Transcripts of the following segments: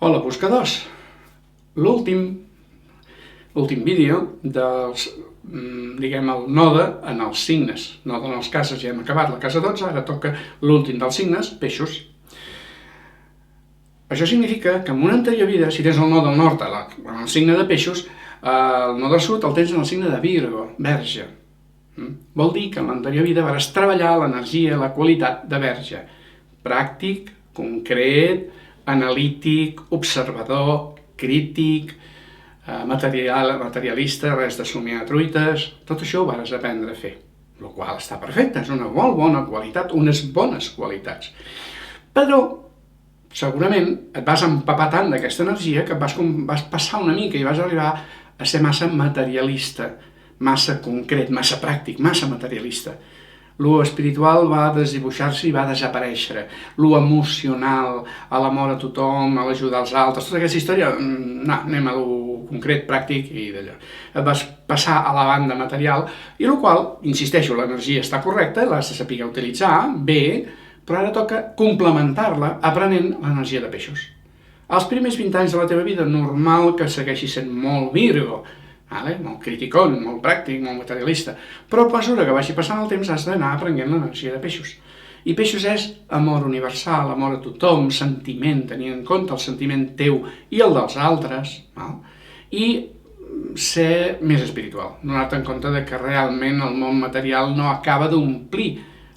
Hola, buscadors! L'últim vídeo dels, diguem, el node en els signes. Node en els cases, ja hem acabat la casa 12, ara toca l'últim dels signes, peixos. Això significa que en una anterior vida, si tens el node al nord en el signe de peixos, el node al sud el tens en el signe de Virgo, Verge. Vol dir que en l'anterior vida vas treballar l'energia, la qualitat de Verge. Pràctic, concret, analític, observador, crític, materialista, res de somiar truites. Tot això ho vas aprendre a fer, el qual està perfecte, és una molt bona qualitat, unes bones qualitats. Però segurament et vas empapar tant d'aquesta energia que vas passar una mica i vas arribar a ser massa materialista, massa concret, massa pràctic, massa materialista. Lo espiritual va desdibuixar-se i va desaparèixer. Lo emocional, a l'amor a tothom, a l'ajudar als altres, tota aquesta història, no, anem a lo concret, pràctic i d'allò. Et vas passar a la banda material, i el qual, insisteixo, l'energia està correcta, l'has de saber utilitzar bé, però ara toca complementar-la aprenent l'energia de peixos. Els primers 20 anys de la teva vida, normal que segueixi sent molt Virgo, molt criticón, molt pràctic, molt materialista, però a mesura que vagi passant el temps has d'anar aprenent l'energia de peixos. I peixos és amor universal, amor a tothom, sentiment, tenir en compte el sentiment teu i el dels altres, i ser més espiritual, donar-te en compte que realment el món material no acaba d'omplir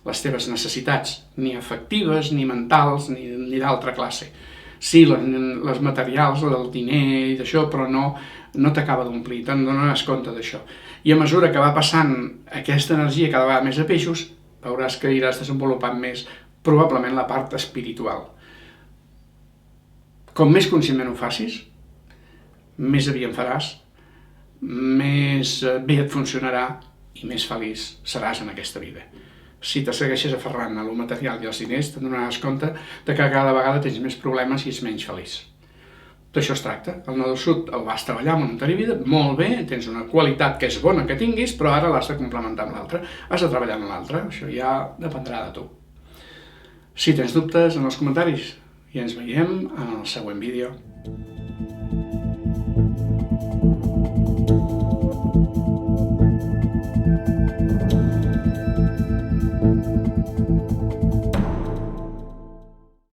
les teves necessitats, ni afectives, ni mentals, ni d'altra classe. Sí, les materials, el diner i d'això, però no t'acaba d'omplir, te'n donaràs compte d'això. I a mesura que va passant aquesta energia cada vegada més a peixos, veuràs que iràs desenvolupant més, probablement, la part espiritual. Com més conscientment ho facis, més aviat faràs, més bé et funcionarà i més feliç seràs en aquesta vida. Si te segueixes aferrant a lo material i als diners, te'n donaràs compte que cada vegada tens més problemes i ets menys feliç. D'això es tracta. El node sud el vas treballar en una anterior vida, molt bé, tens una qualitat que és bona que tinguis, però ara l'has de complementar amb l'altra. Has de treballar amb l'altra, això ja dependrà de tu. Si tens dubtes, en els comentaris, i ens veiem en el següent vídeo.